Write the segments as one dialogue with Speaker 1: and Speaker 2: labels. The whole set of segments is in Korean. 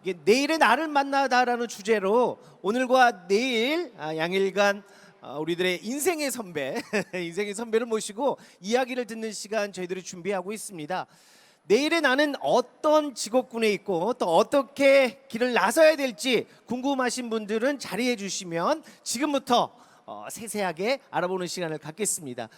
Speaker 1: 이게 내일의 나를 만나다라는 주제로 오늘과 내일 양일간 우리들의 인생의 선배, 인생의 선배를 모시고 이야기를 듣는 시간 저희들이 준비하고 있습니다. 내일의 나는 어떤 직업군에 있고 또 어떻게 길을 나서야 될지 궁금하신 분들은 자리해 주시면 지금부터 세세하게 알아보는 시간을 갖겠습니다.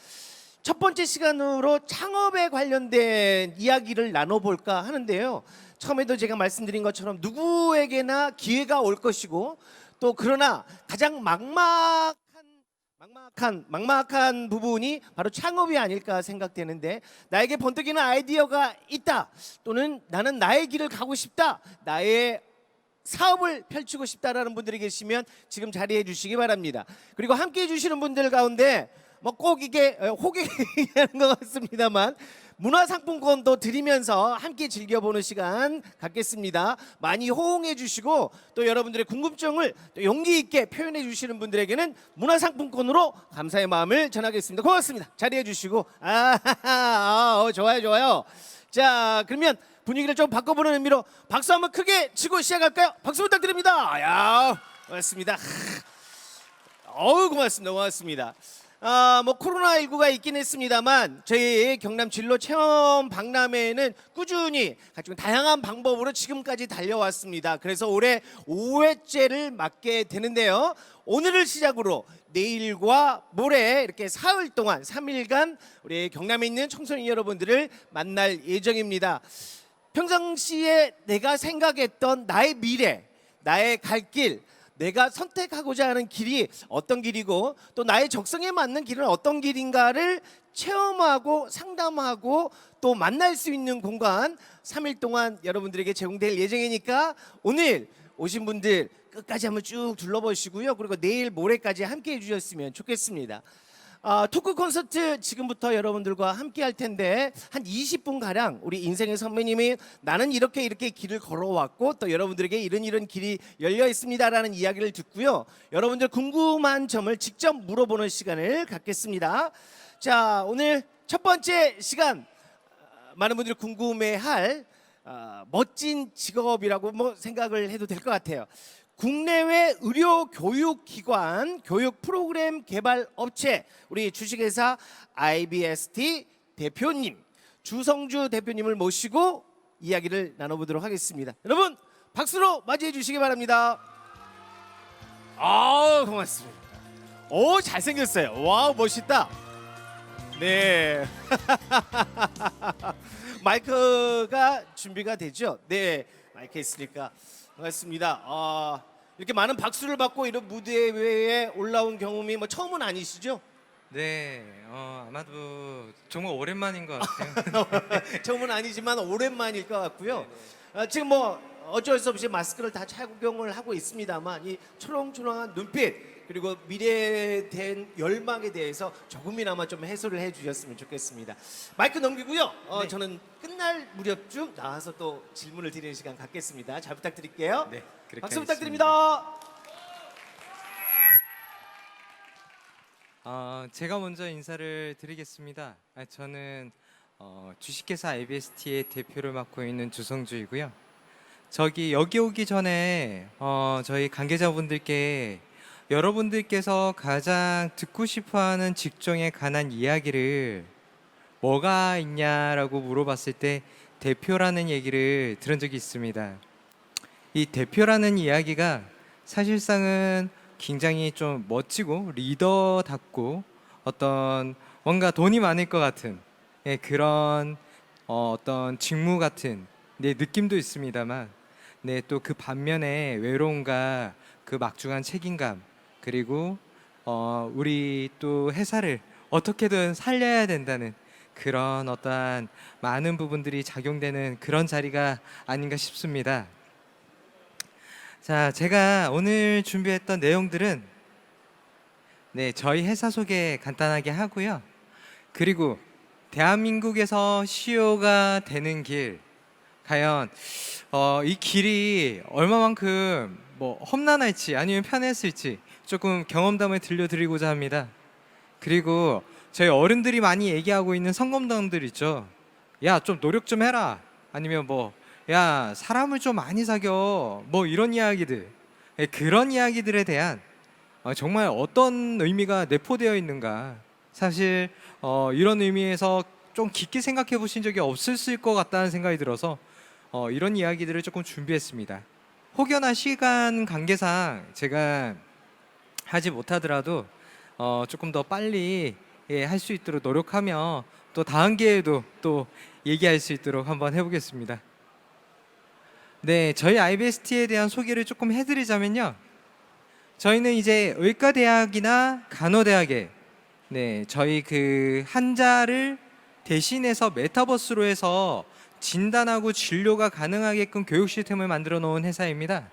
Speaker 1: 첫 번째 시간으로 창업에 관련된 이야기를 나눠볼까 하는데요. 처음에도 제가 말씀드린 것처럼 누구에게나 기회가 올 것이고 또 그러나 가장 막막한 부분이 바로 창업이 아닐까 생각되는데, 나에게 번뜩이는 아이디어가 있다, 또는 나는 나의 길을 가고 싶다, 나의 사업을 펼치고 싶다라는 분들이 계시면 지금 자리해 주시기 바랍니다. 그리고 함께 해주시는 분들 가운데 뭐 꼭 이게 호객하는 것 같습니다만 문화상품권도 드리면서 함께 즐겨보는 시간 갖겠습니다. 많이 호응해 주시고 또 여러분들의 궁금증을 또 용기 있게 표현해 주시는 분들에게는 문화상품권으로 감사의 마음을 전하겠습니다. 고맙습니다. 자리해 주시고 좋아요. 자, 그러면 분위기를 좀 바꿔보는 의미로 박수 한번 크게 치고 시작할까요? 박수 부탁드립니다. 야, 고맙습니다. 고맙습니다. 뭐 코로나19가 있긴 했습니다만 저희 경남 진로 체험 박람회는 꾸준히 가지고 다양한 방법으로 지금까지 달려왔습니다. 그래서 올해 5회째를 맞게 되는데요. 오늘을 시작으로 내일과 모레 이렇게 사흘 동안 3일간 우리 경남에 있는 청소년 여러분들을 만날 예정입니다. 평상시에 내가 생각했던 나의 미래, 나의 갈 길, 내가 선택하고자 하는 길이 어떤 길이고 또 나의 적성에 맞는 길은 어떤 길인가를 체험하고 상담하고 또 만날 수 있는 공간 3일 동안 여러분들에게 제공될 예정이니까 오늘 오신 분들 끝까지 한번 쭉 둘러보시고요. 그리고 내일 모레까지 함께 해주셨으면 좋겠습니다. 토크 콘서트 지금부터 여러분들과 함께 할 텐데 한 20분 가량 우리 인생의 선배님이 나는 이렇게 길을 걸어왔고 또 여러분들에게 이런 길이 열려 있습니다라는 이야기를 듣고요. 여러분들 궁금한 점을 직접 물어보는 시간을 갖겠습니다. 자, 오늘 첫 번째 시간 많은 분들이 궁금해할 멋진 직업이라고 뭐 생각을 해도 될 것 같아요. 국내외 의료 교육기관 교육 프로그램 개발 업체 우리 주식회사 IBST 대표님 주성주 대표님을 모시고 이야기를 나눠보도록 하겠습니다. 여러분 박수로 맞이해 주시기 바랍니다. 고맙습니다. 잘생겼어요. 와우, 멋있다. 네. 마이크가 준비가 되죠? 네, 마이크 있으니까 반갑습니다. 이렇게 많은 박수를 받고 이런 무대에 올라온 경험이 뭐 처음은 아니시죠?
Speaker 2: 네, 아마도 정말 오랜만인 것 같아요.
Speaker 1: 처음은 아니지만 오랜만일 것 같고요. 지금 뭐 어쩔 수 없이 마스크를 다 착용을 하고 있습니다만 이 초롱초롱한 눈빛 그리고 미래에 대한 열망에 대해서 조금이나마 좀 해소를 해주셨으면 좋겠습니다. 마이크 넘기고요.
Speaker 2: 네.
Speaker 1: 저는 끝날 무렵쯤 나와서 또 질문을 드리는 시간 갖겠습니다. 잘 부탁드릴게요.
Speaker 2: 네, 그렇게
Speaker 1: 박수
Speaker 2: 하겠습니다.
Speaker 1: 부탁드립니다.
Speaker 2: 제가 먼저 인사를 드리겠습니다. 저는 주식회사 IBST의 대표를 맡고 있는 주성주이고요. 여기 오기 전에 저희 관계자분들께 여러분들께서 가장 듣고 싶어하는 직종에 관한 이야기를 뭐가 있냐라고 물어봤을 때 대표라는 얘기를 들은 적이 있습니다. 이 대표라는 이야기가 사실상은 굉장히 좀 멋지고 리더답고 어떤 뭔가 돈이 많을 것 같은 그런 어떤 직무 같은 느낌도 있습니다만 또 그 반면에 외로움과 그 막중한 책임감 그리고 우리 또 회사를 어떻게든 살려야 된다는 그런 어떠한 많은 부분들이 작용되는 그런 자리가 아닌가 싶습니다. 자, 제가 오늘 준비했던 내용들은 저희 회사 소개 간단하게 하고요. 그리고 대한민국에서 CEO가 되는 길, 과연 이 길이 얼마만큼 뭐 험난할지 아니면 편했을지 조금 경험담을 들려드리고자 합니다. 그리고 저희 어른들이 많이 얘기하고 있는 성공담들 있죠. 야, 좀 노력 좀 해라. 아니면 뭐 야, 사람을 좀 많이 사겨. 뭐 이런 이야기들. 그런 이야기들에 대한 정말 어떤 의미가 내포되어 있는가. 사실 이런 의미에서 좀 깊게 생각해 보신 적이 없을 것 같다는 생각이 들어서 이런 이야기들을 조금 준비했습니다. 혹여나 시간 관계상 제가 하지 못하더라도 조금 더 빨리 할 수 있도록 노력하며 또 다음 기회에도 또 얘기할 수 있도록 한번 해보겠습니다. 네, 저희 IBST에 대한 소개를 조금 해드리자면요. 저희는 이제 의과대학이나 간호대학에 저희 그 환자를 대신해서 메타버스로 해서 진단하고 진료가 가능하게끔 교육 시스템을 만들어 놓은 회사입니다.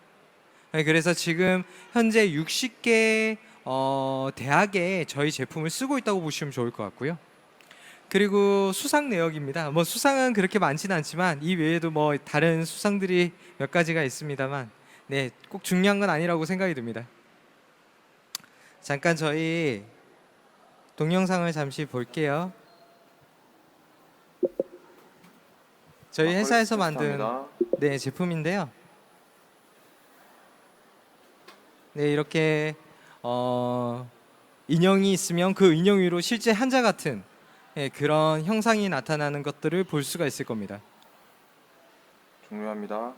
Speaker 2: 그래서 지금 현재 60개 대학에 저희 제품을 쓰고 있다고 보시면 좋을 것 같고요. 그리고 수상 내역입니다. 뭐 수상은 그렇게 많지는 않지만 이 외에도 뭐 다른 수상들이 몇 가지가 있습니다만 꼭 중요한 건 아니라고 생각이 듭니다. 잠깐 저희 동영상을 잠시 볼게요. 저희 회사에서 만든 제품인데요. 이렇게 인형이 있으면 그 인형 위로 실제 환자 같은 그런 형상이 나타나는 것들을 볼 수가 있을 겁니다.
Speaker 3: 종료합니다.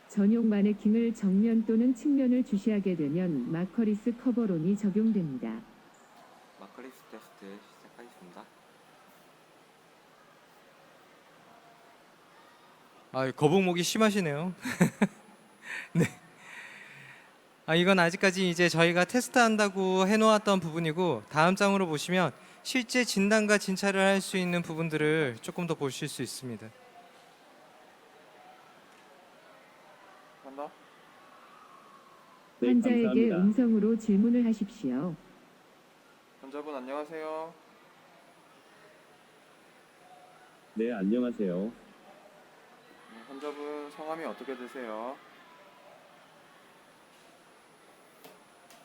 Speaker 4: 전용 마네킹을 정면 또는 측면을 주시하게 되면 마커리스 커버론이 적용됩니다.
Speaker 2: 마커리스 테스트 시작하겠습니다. 거북목이 심하시네요. 네. 이건 아직까지 이제 저희가 테스트한다고 해놓았던 부분이고 다음 장으로 보시면 실제 진단과 진찰을 할 수 있는 부분들을 조금 더 보실 수 있습니다.
Speaker 3: 한다.
Speaker 4: 환자에게
Speaker 5: 감사합니다.
Speaker 4: 음성으로 질문을 하십시오.
Speaker 3: 환자분 안녕하세요.
Speaker 5: 네, 안녕하세요.
Speaker 3: 환자분 성함이 어떻게 되세요?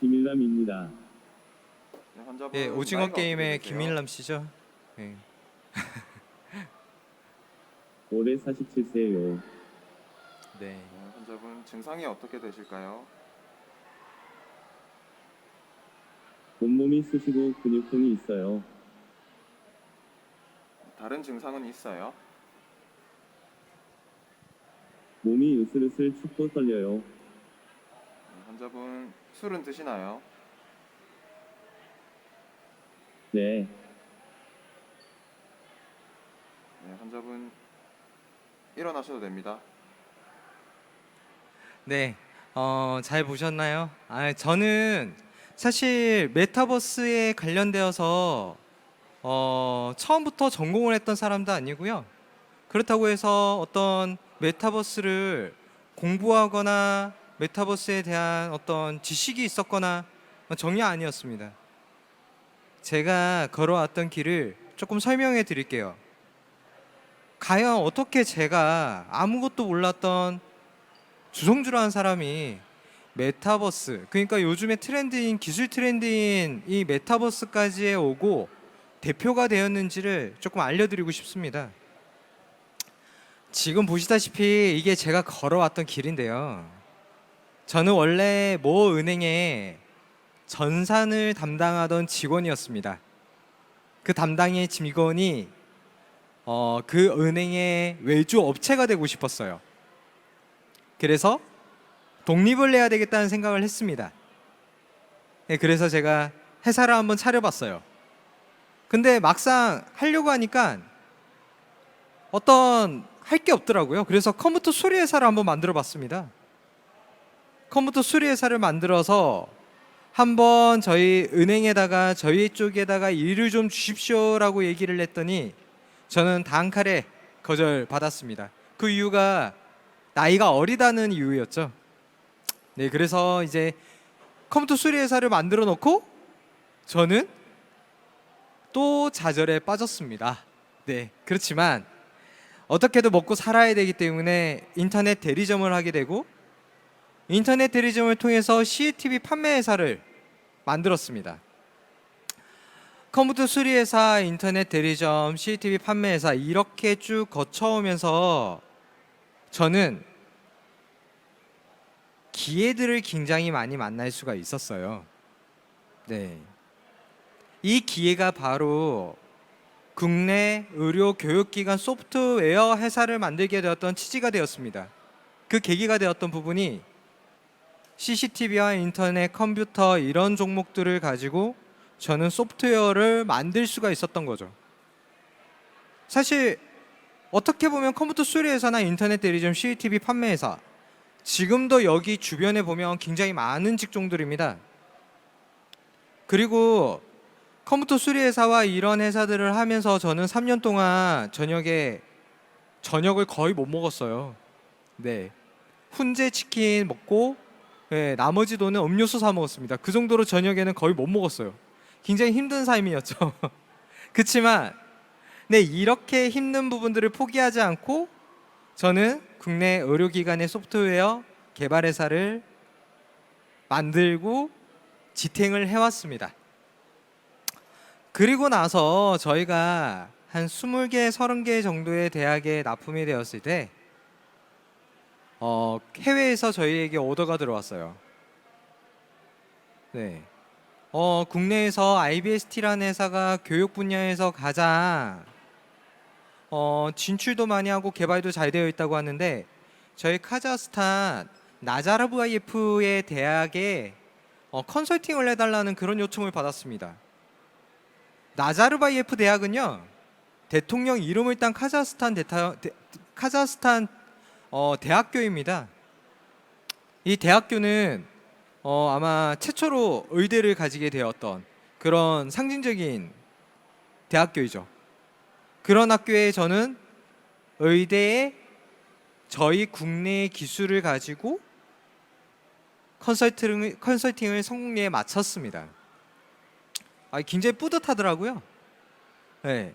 Speaker 5: 김일남입니다.
Speaker 3: 환자분
Speaker 2: 오징어
Speaker 3: 나이가
Speaker 2: 게임의
Speaker 3: 어떻게 되세요?
Speaker 2: 김일남 씨죠.
Speaker 5: 올해 47세예요.
Speaker 3: 환자분 증상이 어떻게 되실까요?
Speaker 5: 온몸이 쑤시고 근육통이 있어요.
Speaker 3: 다른 증상은 있어요?
Speaker 5: 몸이 으슬으슬 춥고 떨려요.
Speaker 3: 환자분 술은 드시나요?
Speaker 5: 네,
Speaker 3: 환자분 일어나셔도 됩니다.
Speaker 2: 잘 보셨나요? 저는 사실 메타버스에 관련되어서 처음부터 전공을 했던 사람도 아니고요. 그렇다고 해서 어떤 메타버스를 공부하거나 메타버스에 대한 어떤 지식이 있었거나 전혀 아니었습니다. 제가 걸어왔던 길을 조금 설명해 드릴게요. 과연 어떻게 제가 아무것도 몰랐던 주성주라는 사람이 메타버스, 그러니까 요즘의 트렌드인 기술 트렌드인 이 메타버스까지에 오고 대표가 되었는지를 조금 알려드리고 싶습니다. 지금 보시다시피 이게 제가 걸어왔던 길인데요. 저는 원래 모 은행에 전산을 담당하던 직원이었습니다. 그 담당의 직원이 그 은행의 외주 업체가 되고 싶었어요. 그래서 독립을 해야 되겠다는 생각을 했습니다. 그래서 제가 회사를 한번 차려봤어요. 근데 막상 하려고 하니까 할 게 없더라고요. 그래서 컴퓨터 수리 회사를 한번 만들어 봤습니다. 컴퓨터 수리 회사를 만들어서 한번 저희 은행에다가 저희 쪽에다가 일을 좀 주십시오라고 얘기를 했더니 저는 단칼에 거절받았습니다. 그 이유가 나이가 어리다는 이유였죠. 그래서 이제 컴퓨터 수리 회사를 만들어 놓고 저는 또 좌절에 빠졌습니다. 그렇지만 어떻게든 먹고 살아야 되기 때문에 인터넷 대리점을 하게 되고 인터넷 대리점을 통해서 CCTV 판매 회사를 만들었습니다. 컴퓨터 수리회사, 인터넷 대리점, CCTV 판매회사 이렇게 쭉 거쳐오면서 저는 기회들을 굉장히 많이 만날 수가 있었어요. 네. 이 기회가 바로 국내 의료 교육기관 소프트웨어 회사를 만들게 되었던 취지가 되었습니다. 그 계기가 되었던 부분이 CCTV와 인터넷, 컴퓨터 이런 종목들을 가지고 저는 소프트웨어를 만들 수가 있었던 거죠. 사실 어떻게 보면 컴퓨터 수리회사나 인터넷 대리점, CCTV 판매회사 지금도 여기 주변에 보면 굉장히 많은 직종들입니다. 그리고 컴퓨터 수리회사와 이런 회사들을 하면서 저는 3년 동안 저녁을 거의 못 먹었어요. 네, 훈제 치킨 먹고 네, 나머지 돈은 음료수 사 먹었습니다. 그 정도로 저녁에는 거의 못 먹었어요. 굉장히 힘든 삶이었죠. 그렇지만 네, 이렇게 힘든 부분들을 포기하지 않고 저는 국내 의료기관의 소프트웨어 개발 회사를 만들고 지탱을 해왔습니다. 그리고 나서 저희가 한 20개, 30개 정도의 대학에 납품이 되었을 때 해외에서 저희에게 오더가 들어왔어요. 네. 국내에서 IBST라는 회사가 교육 분야에서 가장 진출도 많이 하고 개발도 잘 되어 있다고 하는데 저희 카자흐스탄 나자르바예프의 대학에 컨설팅을 해달라는 그런 요청을 받았습니다. 나자르바예프 대학은요, 대통령 이름을 딴 카자흐스탄 대학교입니다. 이 대학교는 아마 최초로 의대를 가지게 되었던 그런 상징적인 대학교이죠. 그런 학교에 저는 의대에 저희 국내의 기술을 가지고 컨설팅을 성공리에 마쳤습니다. 굉장히 뿌듯하더라고요. 네.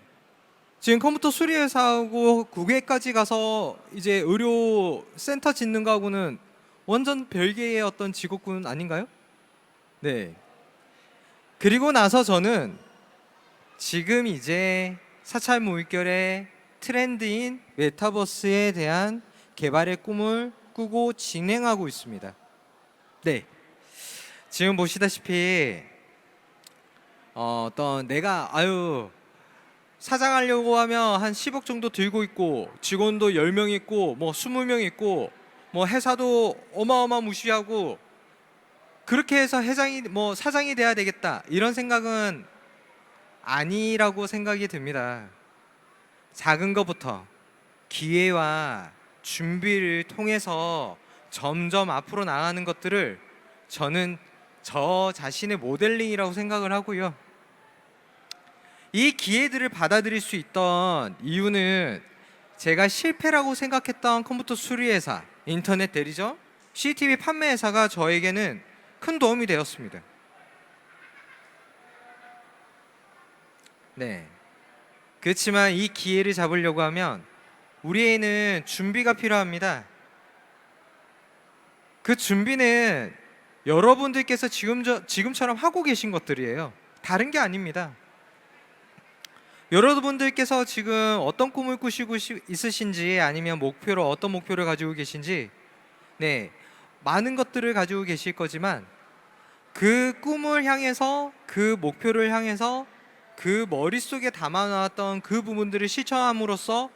Speaker 2: 지금 컴퓨터 수리회사하고 국외까지 가서 이제 의료 센터 짓는 거하고는 완전 별개의 어떤 직업군 아닌가요? 네. 그리고 나서 저는 지금 이제 사찰 물결의 트렌드인 메타버스에 대한 개발의 꿈을 꾸고 진행하고 있습니다. 네. 지금 보시다시피 내가 사장하려고 하면 한 10억 정도 들고 있고 직원도 10명 있고 뭐 20명 있고 뭐 회사도 어마어마무시하고 그렇게 해서 사장이 돼야 되겠다 이런 생각은 아니라고 생각이 듭니다. 작은 것부터 기회와 준비를 통해서 점점 앞으로 나가는 것들을 저는 저 자신의 모델링이라고 생각을 하고요. 이 기회들을 받아들일 수 있던 이유는 제가 실패라고 생각했던 컴퓨터 수리회사, 인터넷 대리점, CCTV 판매회사가 저에게는 큰 도움이 되었습니다. 네. 그렇지만 이 기회를 잡으려고 하면 우리에는 준비가 필요합니다. 그 준비는 여러분들께서 지금처럼 하고 계신 것들이에요. 다른 게 아닙니다. 여러분들께서 지금 어떤 꿈을 꾸시고 있으신지 아니면 어떤 목표를 가지고 계신지 네, 많은 것들을 가지고 계실 거지만 그 꿈을 향해서 그 목표를 향해서 그 머릿속에 담아놨던 그 부분들을 실천함으로써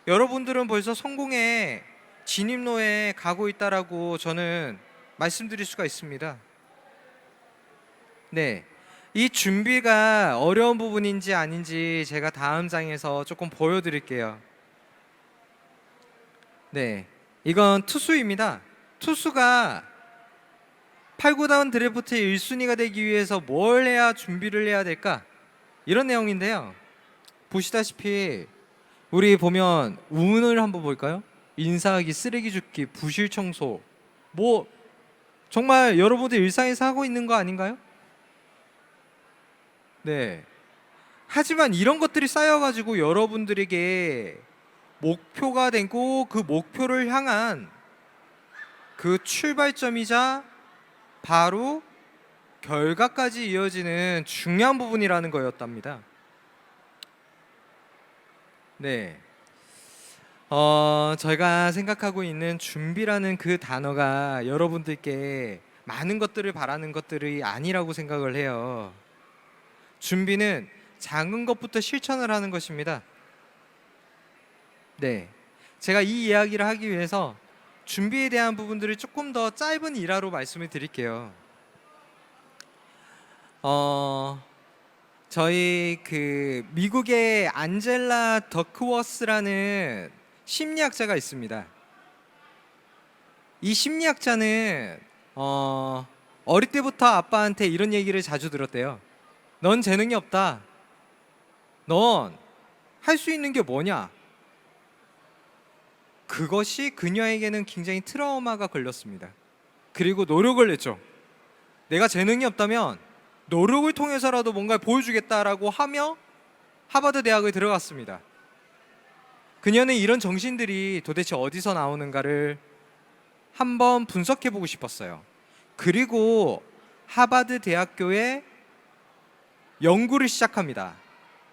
Speaker 2: 여러분들은 벌써 성공의 진입로에 가고 있다라고 저는 말씀드릴 수가 있습니다. 네, 이 준비가 어려운 부분인지 아닌지 제가 다음 장에서 조금 보여드릴게요. 네, 이건 투수입니다. 투수가 8, 9단 드래프트 1순위가 되기 위해서 뭘 해야 준비를 해야 될까? 이런 내용인데요. 보시다시피 우리 보면 운을 한번 볼까요? 인사하기, 쓰레기 줍기, 부실 청소 뭐 정말 여러분들 일상에서 하고 있는 거 아닌가요? 네. 하지만 이런 것들이 쌓여가지고 여러분들에게 목표가 되고 그 목표를 향한 그 출발점이자 바로 결과까지 이어지는 중요한 부분이라는 거였답니다. 네. 저희가 생각하고 있는 준비라는 그 단어가 여러분들께 많은 것들을 바라는 것들이 아니라고 생각을 해요. 준비는 작은 것부터 실천을 하는 것입니다. 네. 제가 이 이야기를 하기 위해서 준비에 대한 부분들을 조금 더 짧은 일화로 말씀을 드릴게요. 저희 그 미국의 안젤라 더크워스라는 심리학자가 있습니다. 이 심리학자는 어릴 때부터 아빠한테 이런 얘기를 자주 들었대요. 넌 재능이 없다. 넌 할 수 있는 게 뭐냐? 그것이 그녀에게는 굉장히 트라우마가 걸렸습니다. 그리고 노력을 했죠. 내가 재능이 없다면 노력을 통해서라도 뭔가를 보여주겠다라고 하며 하버드 대학에 들어갔습니다. 그녀는 이런 정신들이 도대체 어디서 나오는가를 한번 분석해 보고 싶었어요. 그리고 하버드 대학교에 연구를 시작합니다.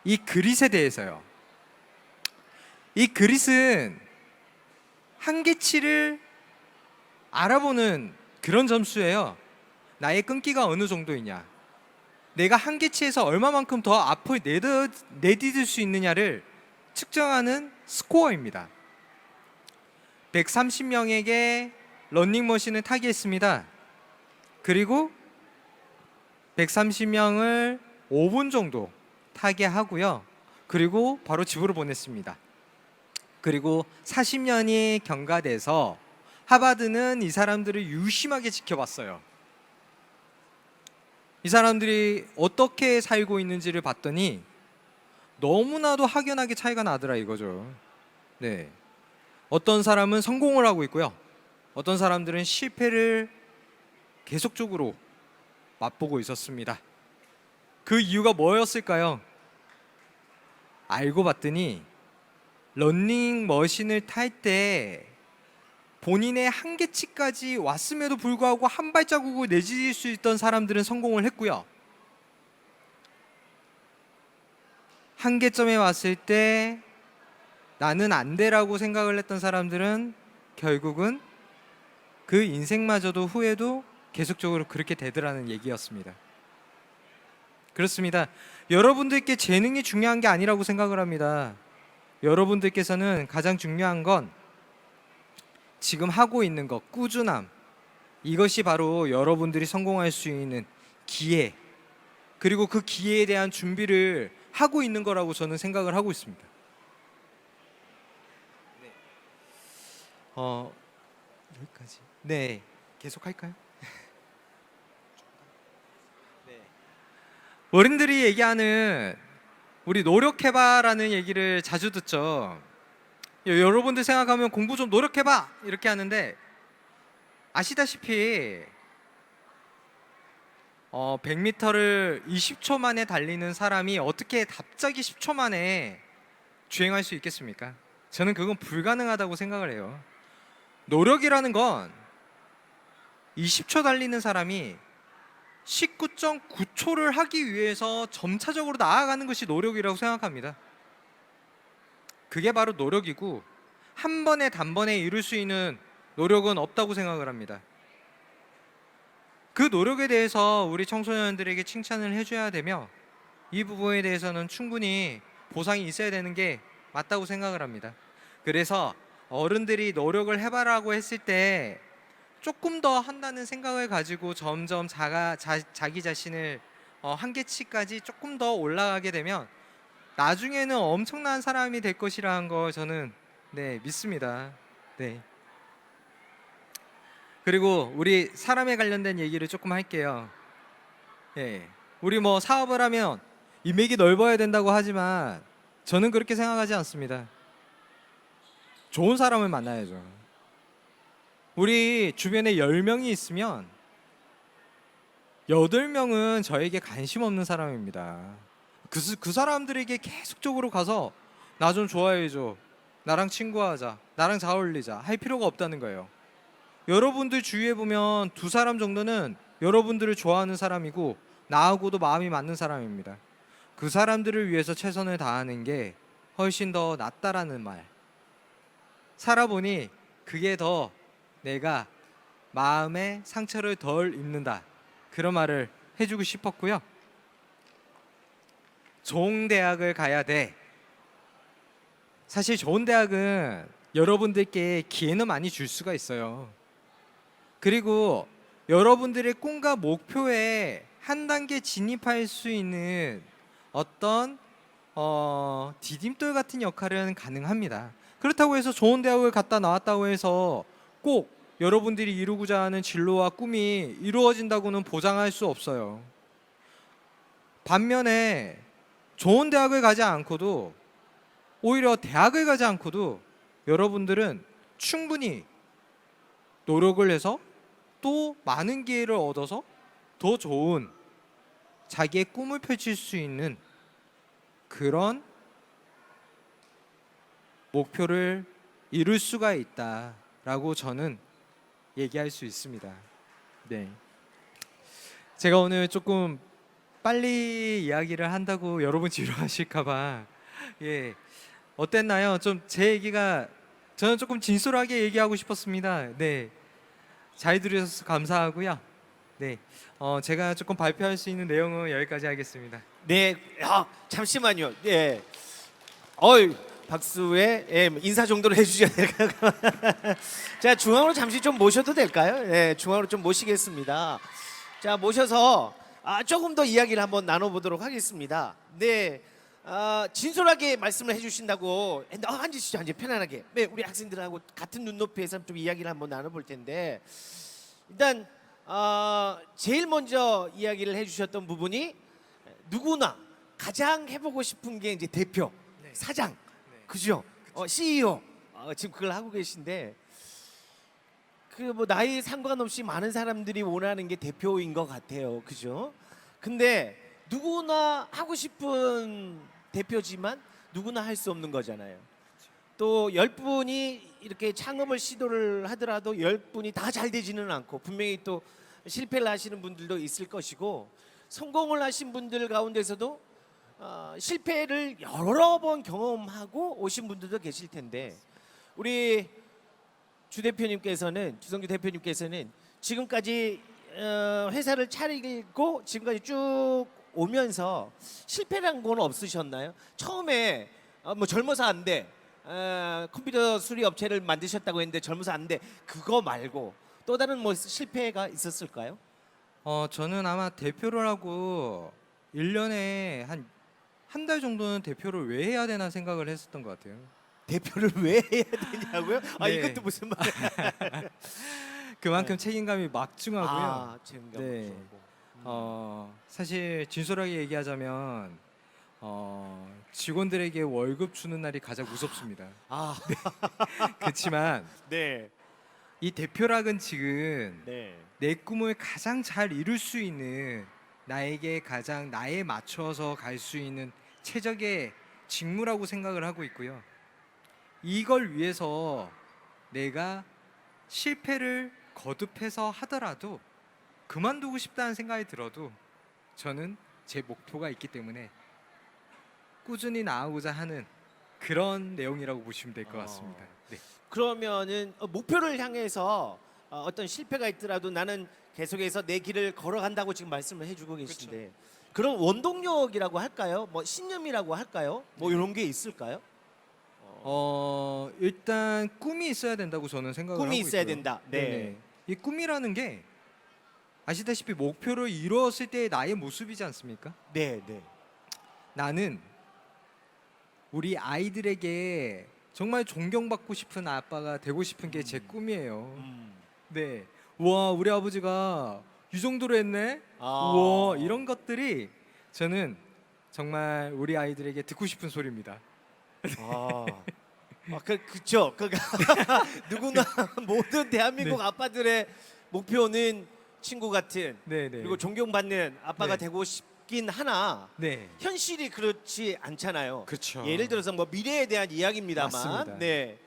Speaker 2: 이 그릿에 대해서요. 이 그릿은 한계치를 알아보는 그런 점수예요. 나의 끈기가 어느 정도이냐, 내가 한계치에서 얼마만큼 더 앞을 내디딜 수 있느냐를 측정하는 스코어입니다. 130명에게 러닝머신을 타게 했습니다. 그리고 130명을 5분 정도 타게 하고요. 그리고 바로 집으로 보냈습니다. 그리고 40년이 경과돼서 하버드는 이 사람들을 유심하게 지켜봤어요. 이 사람들이 어떻게 살고 있는지를 봤더니 너무나도 확연하게 차이가 나더라 이거죠. 네. 어떤 사람은 성공을 하고 있고요. 어떤 사람들은 실패를 계속적으로 맛보고 있었습니다. 그 이유가 뭐였을까요? 알고 봤더니 러닝머신을 탈 때 본인의 한계치까지 왔음에도 불구하고 한 발자국을 내디딜 수 있던 사람들은 성공을 했고요. 한계점에 왔을 때 나는 안 돼라고 생각을 했던 사람들은 결국은 그 인생마저도 후에도 계속적으로 그렇게 되더라는 얘기였습니다. 그렇습니다. 여러분들께 재능이 중요한 게 아니라고 생각을 합니다. 여러분들께서는 가장 중요한 건 지금 하고 있는 것, 꾸준함, 이것이 바로 여러분들이 성공할 수 있는 기회, 그리고 그 기회에 대한 준비를 하고 있는 거라고 저는 생각을 하고 있습니다. 네. 여기까지. 네, 계속 할까요? 네. 어른들이 얘기하는 우리 노력해봐라는 얘기를 자주 듣죠. 여러분들 생각하면 공부 좀 노력해봐 이렇게 하는데, 아시다시피 100m를 20초 만에 달리는 사람이 어떻게 갑자기 10초 만에 주행할 수 있겠습니까? 저는 그건 불가능하다고 생각을 해요. 노력이라는 건 20초 달리는 사람이 19.9초를 하기 위해서 점차적으로 나아가는 것이 노력이라고 생각합니다. 그게 바로 노력이고, 한 번에 단번에 이룰 수 있는 노력은 없다고 생각을 합니다. 그 노력에 대해서 우리 청소년들에게 칭찬을 해줘야 되며, 이 부분에 대해서는 충분히 보상이 있어야 되는 게 맞다고 생각을 합니다. 그래서 어른들이 노력을 해봐라고 했을 때 조금 더 한다는 생각을 가지고 점점 자기 자신을 한계치까지 조금 더 올라가게 되면 나중에는 엄청난 사람이 될 것이라는 걸 저는 믿습니다. 네. 그리고 우리 사람에 관련된 얘기를 조금 할게요. 예. 우리 뭐 사업을 하면 인맥이 넓어야 된다고 하지만 저는 그렇게 생각하지 않습니다. 좋은 사람을 만나야죠. 우리 주변에 10명이 있으면 8명은 저에게 관심 없는 사람입니다. 그 사람들에게 계속적으로 가서 나 좀 좋아해줘, 나랑 친구하자, 나랑 잘 어울리자 할 필요가 없다는 거예요. 여러분들 주위에 보면 2사람 정도는 여러분들을 좋아하는 사람이고 나하고도 마음이 맞는 사람입니다. 그 사람들을 위해서 최선을 다하는 게 훨씬 더 낫다라는 말. 살아보니 그게 더 내가 마음의 상처를 덜 입는다. 그런 말을 해주고 싶었고요. 좋은 대학을 가야 돼. 사실 좋은 대학은 여러분들께 기회는 많이 줄 수가 있어요. 그리고 여러분들의 꿈과 목표에 한 단계 진입할 수 있는 어떤 디딤돌 같은 역할은 가능합니다. 그렇다고 해서 좋은 대학을 갔다 나왔다고 해서 꼭 여러분들이 이루고자 하는 진로와 꿈이 이루어진다고는 보장할 수 없어요. 반면에 좋은 대학을 가지 않고도 오히려 대학을 가지 않고도 여러분들은 충분히 노력을 해서 또 많은 기회를 얻어서 더 좋은 자기의 꿈을 펼칠 수 있는 그런 목표를 이룰 수가 있다라고 저는 얘기할 수 있습니다. 네. 제가 오늘 조금 빨리 이야기를 한다고 여러분 지루하실까봐 어땠나요? 좀 제 얘기가 저는 조금 진솔하게 얘기하고 싶었습니다. 네, 잘 들으셔서 감사하고요. 네, 제가 조금 발표할 수 있는 내용은 여기까지 하겠습니다.
Speaker 1: 네, 잠시만요. 예, 박수에 인사 정도로 해주셔야 될까요? 자, 중앙으로 잠시 좀 모셔도 될까요? 네, 중앙으로 좀 모시겠습니다. 자, 모셔서 조금 더 이야기를 한번 나눠보도록 하겠습니다. 네, 진솔하게 말씀을 해주신다고 앉으시죠, 앉으 편안하게. 네, 우리 학생들하고 같은 눈높이에서 좀 이야기를 한번 나눠볼 텐데 일단 제일 먼저 이야기를 해주셨던 부분이 누구나 가장 해보고 싶은 게 이제 대표, 사장, 그죠? CEO 지금 그걸 하고 계신데 그 뭐 나이 상관없이 많은 사람들이 원하는 게 대표인 것 같아요, 그죠? 근데 누구나 하고 싶은 대표지만 누구나 할 수 없는 거잖아요. 또 10분이 이렇게 창업을 시도를 하더라도 10분이 다 잘 되지는 않고 분명히 또 실패를 하시는 분들도 있을 것이고 성공을 하신 분들 가운데서도 실패를 여러 번 경험하고 오신 분들도 계실 텐데 우리 주성주 대표님께서는 지금까지 회사를 차리고 지금까지 쭉 오면서 실패란 건 없으셨나요? 처음에 뭐 젊어서 안 돼. 컴퓨터 수리 업체를 만드셨다고 했는데 젊어서 안 돼. 그거 말고 또 다른 뭐 실패가 있었을까요?
Speaker 2: 저는 아마 대표를 하고 1년에 한 달 정도는 대표를 왜 해야 되나 생각을 했었던 것 같아요.
Speaker 1: 대표를 왜 해야 되냐고요?
Speaker 2: 네.
Speaker 1: 이것도 무슨 말이에요?
Speaker 2: 그만큼 책임감이 막중하고요.
Speaker 1: 책임감.
Speaker 2: 네. 사실 진솔하게 얘기하자면 직원들에게 월급 주는 날이 가장 무섭습니다. 그렇지만
Speaker 1: 네.
Speaker 2: 이 대표락은 지금
Speaker 1: 네.
Speaker 2: 내 꿈을 가장 잘 이룰 수 있는 나에게 가장 나에 맞춰서 갈 수 있는 최적의 직무라고 생각을 하고 있고요. 이걸 위해서 내가 실패를 거듭해서 하더라도 그만두고 싶다는 생각이 들어도 저는 제 목표가 있기 때문에 꾸준히 나아가고자 하는 그런 내용이라고 보시면 될 것 같습니다. 네.
Speaker 1: 그러면은 목표를 향해서 어떤 실패가 있더라도 나는 계속해서 내 길을 걸어간다고 지금 말씀을 해주고 계신데 그런 원동력이라고 할까요? 뭐 신념이라고 할까요? 뭐 이런 게 있을까요?
Speaker 2: 일단 꿈이 있어야 된다고 저는 생각을
Speaker 1: 꿈이
Speaker 2: 하고
Speaker 1: 있어야
Speaker 2: 있고요.
Speaker 1: 된다.
Speaker 2: 네네.
Speaker 1: 네.
Speaker 2: 이 꿈이라는 게 아시다시피 목표를 이루었을 때의 나의 모습이지 않습니까?
Speaker 1: 네, 네.
Speaker 2: 나는 우리 아이들에게 정말 존경받고 싶은 아빠가 되고 싶은 게 제 꿈이에요. 네. 와, 우리 아버지가 이 정도로 했네. 와, 이런 것들이 저는 정말 우리 아이들에게 듣고 싶은 소리입니다.
Speaker 1: 그쵸. 누구나 모든 대한민국
Speaker 2: 네.
Speaker 1: 아빠들의 목표는 친구 같은
Speaker 2: 네네.
Speaker 1: 그리고 존경받는 아빠가
Speaker 2: 네.
Speaker 1: 되고 싶긴 하나
Speaker 2: 네.
Speaker 1: 현실이 그렇지 않잖아요.
Speaker 2: 그렇죠.
Speaker 1: 예를 들어서 뭐 미래에 대한 이야기입니다만,
Speaker 2: 맞습니다.
Speaker 1: 네,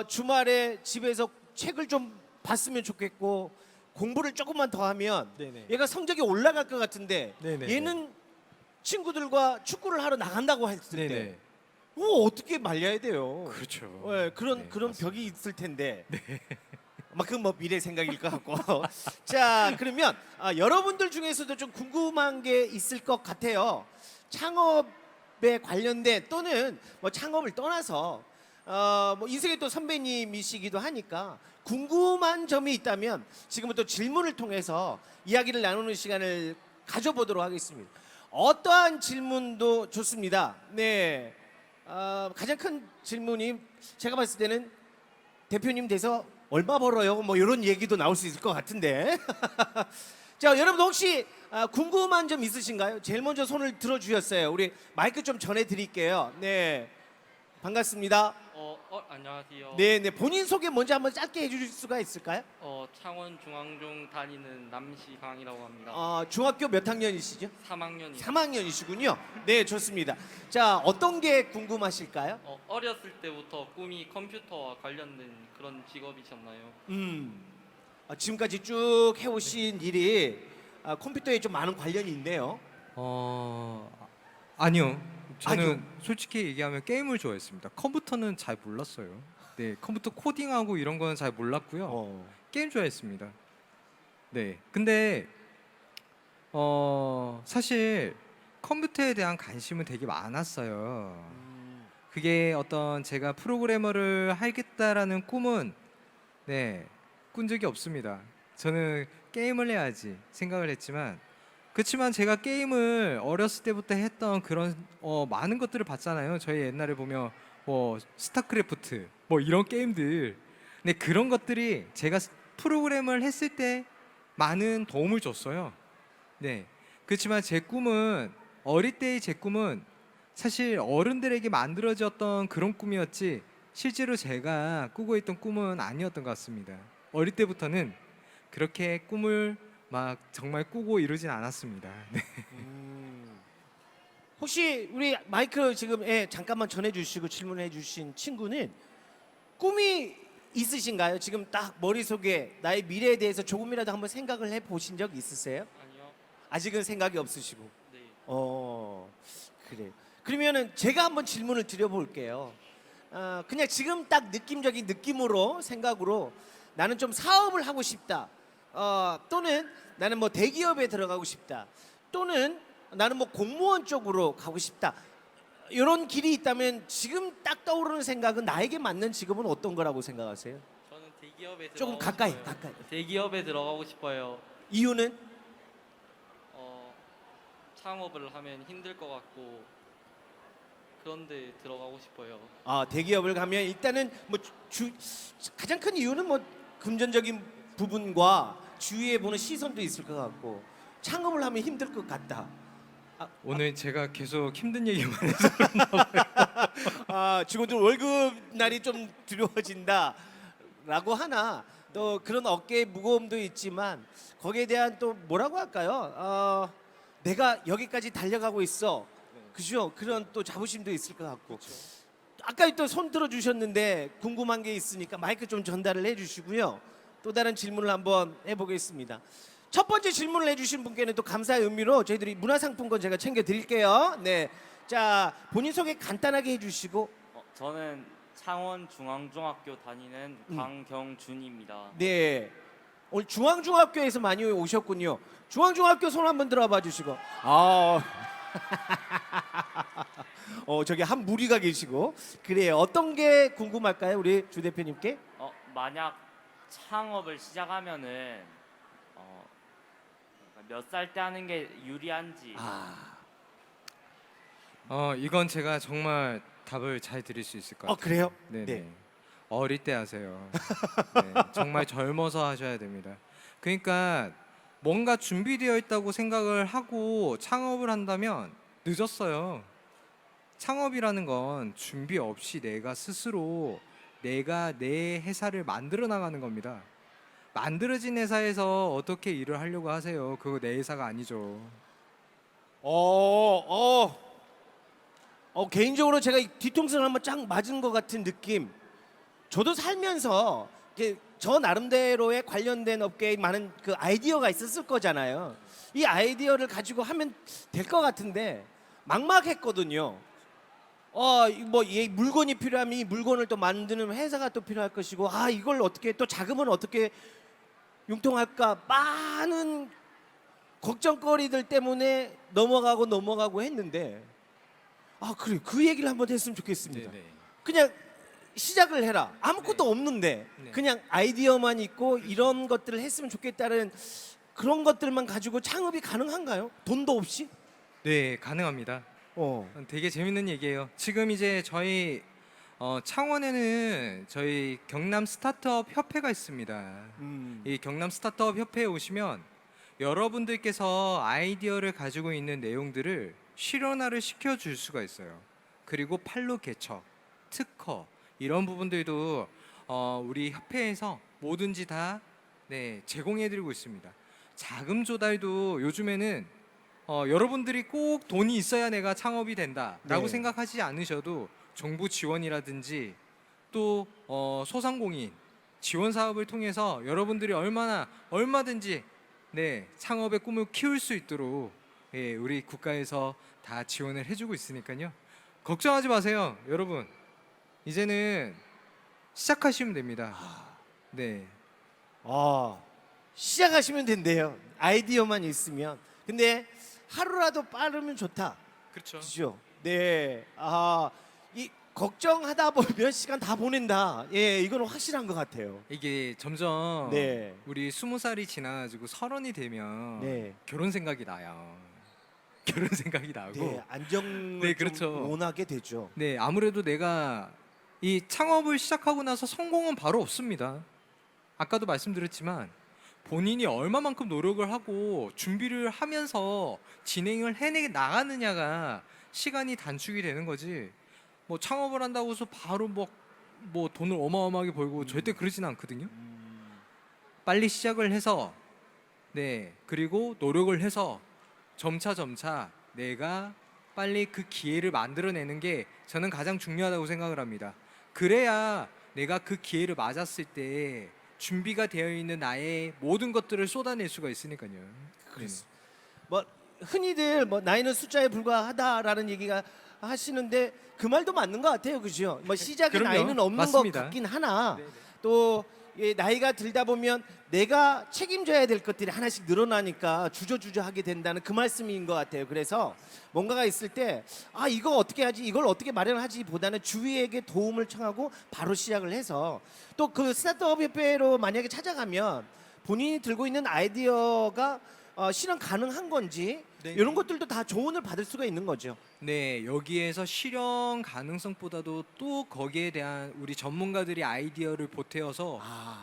Speaker 1: 주말에 집에서 책을 좀 봤으면 좋겠고 공부를 조금만 더 하면
Speaker 2: 네네.
Speaker 1: 얘가 성적이 올라갈 것 같은데
Speaker 2: 네네.
Speaker 1: 얘는 친구들과 축구를 하러 나간다고 했을 때
Speaker 2: 네네.
Speaker 1: 어떻게 말려야 돼요?
Speaker 2: 그렇죠.
Speaker 1: 네, 그런
Speaker 2: 네,
Speaker 1: 그런
Speaker 2: 맞습니다.
Speaker 1: 벽이 있을 텐데. 막 그건 뭐 미래 생각일 것 같고. 자, 그러면 여러분들 중에서도 좀 궁금한 게 있을 것 같아요. 창업에 관련된 또는 뭐 창업을 떠나서 뭐 인생의 또 선배님이시기도 하니까 궁금한 점이 있다면 지금부터 질문을 통해서 이야기를 나누는 시간을 가져보도록 하겠습니다. 어떠한 질문도 좋습니다. 네, 가장 큰 질문이 제가 봤을 때는 대표님 돼서 얼마 벌어요? 뭐 이런 얘기도 나올 수 있을 것 같은데. 자, 여러분 혹시 궁금한 점 있으신가요? 제일 먼저 손을 들어주셨어요. 우리 마이크 좀 전해드릴게요. 네, 반갑습니다.
Speaker 6: 안녕하세요.
Speaker 1: 네, 네, 본인 소개 먼저 한번 짧게 해주실 수가 있을까요?
Speaker 6: 창원 중앙중 다니는 남시강이라고 합니다.
Speaker 1: 중학교 몇 학년이시죠?
Speaker 6: 3학년이요.
Speaker 1: 3학년이시군요. 네, 좋습니다. 자, 어떤 게 궁금하실까요?
Speaker 6: 어렸을 때부터 꿈이 컴퓨터와 관련된 그런 직업이셨나요?
Speaker 1: 지금까지 쭉 해오신 일이 컴퓨터에 좀 많은 관련이 있네요.
Speaker 2: 아니요. 저는
Speaker 1: 아니요.
Speaker 2: 솔직히 얘기하면 게임을 좋아했습니다. 컴퓨터는 잘 몰랐어요. 네, 컴퓨터 코딩하고 이런 거는 잘 몰랐고요. 게임 좋아했습니다. 네, 근데 사실 컴퓨터에 대한 관심은 되게 많았어요. 그게 어떤 제가 프로그래머를 하겠다라는 꿈은 꾼 적이 없습니다. 저는 게임을 해야지 생각을 했지만 그렇지만 제가 게임을 어렸을 때부터 했던 그런 많은 것들을 봤잖아요. 저희 옛날에 보면 뭐 스타크래프트 뭐 이런 게임들, 근데 그런 것들이 제가 프로그램을 했을 때 많은 도움을 줬어요. 네, 그렇지만 제 꿈은 어릴 때의 제 꿈은 사실 어른들에게 만들어졌던 그런 꿈이었지 실제로 제가 꾸고 있던 꿈은 아니었던 것 같습니다. 어릴 때부터는 그렇게 꿈을 막 정말 꾸고 이러진 않았습니다. 네.
Speaker 1: 혹시 우리 마이크 지금 잠깐만 전해주시고 질문해주신 친구는 꿈이 있으신가요? 지금 딱 머릿속에 나의 미래에 대해서 조금이라도 한번 생각을 해보신 적 있으세요?
Speaker 6: 아니요.
Speaker 1: 아직은 생각이 없으시고.
Speaker 6: 네.
Speaker 1: 그래요. 그러면은 제가 한번 질문을 드려볼게요. 그냥 지금 딱 느낌적인 느낌으로 생각으로 나는 좀 사업을 하고 싶다. 또는 나는 뭐 대기업에 들어가고 싶다. 또는 나는 뭐 공무원 쪽으로 가고 싶다. 이런 길이 있다면 지금 딱 떠오르는 생각은 나에게 맞는 직업은 어떤 거라고 생각하세요?
Speaker 6: 저는 대기업에
Speaker 1: 조금
Speaker 6: 들어가고
Speaker 1: 가까이,
Speaker 6: 싶어요.
Speaker 1: 가까이.
Speaker 6: 대기업에 들어가고 싶어요.
Speaker 1: 이유는?
Speaker 6: 창업을 하면 힘들 것 같고 그런데 들어가고 싶어요.
Speaker 1: 대기업을 가면 일단은 뭐 가장 큰 이유는 뭐 금전적인 부분과 주위에 보는 시선도 있을 것 같고 창업을 하면 힘들 것 같다.
Speaker 2: 오늘 제가 계속 힘든 얘기만 해서
Speaker 1: 직원들 월급 날이 좀 두려워진다라고 하나 또 그런 어깨의 무거움도 있지만 거기에 대한 또 뭐라고 할까요? 내가 여기까지 달려가고 있어. 그죠? 그런 또 자부심도 있을 것 같고. 아까 또 손 들어주셨는데 궁금한 게 있으니까 마이크 좀 전달을 해주시고요. 또 다른 질문을 한번 해보겠습니다. 첫 번째 질문을 해주신 분께는 또 감사의 의미로 저희들이 문화상품권 제가 챙겨드릴게요. 네, 자 본인 소개 간단하게 해주시고.
Speaker 7: 저는 창원 중앙중학교 다니는 강경준입니다.
Speaker 1: 네, 오늘 중앙중학교에서 많이 오셨군요. 중앙중학교 손 한번 들어봐 주시고. 저기 한 무리가 계시고 그래요. 어떤 게 궁금할까요, 우리 주 대표님께?
Speaker 7: 만약 창업을 시작하면은 몇 살 때 하는 게 유리한지.
Speaker 2: 이건 제가 정말 답을 잘 드릴 수 있을 것 같아요.
Speaker 1: 그래요?
Speaker 2: 네네.
Speaker 1: 네.
Speaker 2: 어릴 때 하세요. 네, 정말 젊어서 하셔야 됩니다. 그러니까 뭔가 준비되어 있다고 생각을 하고 창업을 한다면 늦었어요. 창업이라는 건 준비 없이 내가 스스로 내가 내 회사를 만들어 나가는 겁니다. 만들어진 회사에서 어떻게 일을 하려고 하세요? 그거 내 회사가 아니죠.
Speaker 1: 개인적으로 제가 이 뒤통수를 한번 쫙 맞은 것 같은 느낌. 저도 살면서 이제 저 나름대로의 관련된 업계에 많은 그 아이디어가 있었을 거잖아요. 이 아이디어를 가지고 하면 될 것 같은데 막막했거든요. 이 물건이 필요하면 이 물건을 또 만드는 회사가 또 필요할 것이고, 이걸 어떻게 또 자금은 어떻게 융통할까, 많은 걱정거리들 때문에 넘어가고 했는데, 그래, 그 얘기를 한번 했으면 좋겠습니다. 그냥 시작을 해라. 아무것도 없는데
Speaker 2: 네.
Speaker 1: 그냥 아이디어만 있고 이런 것들을 했으면 좋겠다는 그런 것들만 가지고 창업이 가능한가요? 돈도 없이?
Speaker 2: 네, 가능합니다. 되게 재밌는 얘기예요. 지금 이제 저희 창원에는 저희 경남 스타트업 협회가 있습니다. 이 경남 스타트업 협회에 오시면 여러분들께서 아이디어를 가지고 있는 내용들을 실현화를 시켜줄 수가 있어요. 그리고 판로 개척, 특허 이런 부분들도 우리 협회에서 뭐든지 다 제공해드리고 있습니다. 자금 조달도 요즘에는 여러분들이 꼭 돈이 있어야 내가 창업이 된다라고
Speaker 1: 네.
Speaker 2: 생각하지 않으셔도 정부 지원이라든지 또 소상공인 지원 사업을 통해서 여러분들이 얼마든지 창업의 꿈을 키울 수 있도록 우리 국가에서 다 지원을 해주고 있으니까요. 걱정하지 마세요, 여러분. 이제는 시작하시면 됩니다. 네.
Speaker 1: 시작하시면 된대요. 아이디어만 있으면. 근데 하루라도 빠르면 좋다.
Speaker 2: 그렇죠.
Speaker 1: 그죠? 네. 이 걱정하다 보면 시간 다 보낸다. 예, 이건 확실한 것 같아요.
Speaker 2: 이게 점점
Speaker 1: 네.
Speaker 2: 우리 20살이 지나가지고 30이 되면
Speaker 1: 네.
Speaker 2: 결혼 생각이 나요. 결혼 생각이 나고
Speaker 1: 네, 안정을
Speaker 2: 네,
Speaker 1: 좀
Speaker 2: 그렇죠.
Speaker 1: 원하게 되죠.
Speaker 2: 네, 아무래도 내가 이 창업을 시작하고 나서 성공은 바로 없습니다. 아까도 말씀드렸지만 본인이 얼마만큼 노력을 하고 준비를 하면서 진행을 해내 나가느냐가 시간이 단축이 되는 거지. 뭐 창업을 한다고 해서 바로 뭐 돈을 어마어마하게 벌고 절대 그러진 않거든요. 빨리 시작을 해서 그리고 노력을 해서 점차 내가 빨리 그 기회를 만들어내는 게 저는 가장 중요하다고 생각을 합니다. 그래야 내가 그 기회를 맞았을 때 준비가 되어 있는 나의 모든 것들을 쏟아낼 수가 있으니까요.
Speaker 1: 그렇습니다. 뭐 흔히들 나이는 숫자에 불과하다라는 얘기가 하시는데 그 말도 맞는 것 같아요, 그죠? 시작의
Speaker 2: 그럼요.
Speaker 1: 나이는 없는
Speaker 2: 맞습니다.
Speaker 1: 것 같긴 하나 또 나이가 들다 보면 내가 책임져야 될 것들이 하나씩 늘어나니까 주저하게 된다는 그 말씀인 것 같아요. 그래서 뭔가가 있을 때 이거 어떻게 하지, 이걸 어떻게 마련하지 보다는 주위에게 도움을 청하고 바로 시작을 해서 또 그 스타트업 협회로 만약에 찾아가면 본인이 들고 있는 아이디어가 실현 가능한 건지
Speaker 2: 네.
Speaker 1: 이런 것들도 다 조언을 받을 수가 있는 거죠.
Speaker 2: 네, 여기에서 실현 가능성보다도 또 거기에 대한 우리 전문가들이 아이디어를 보태어서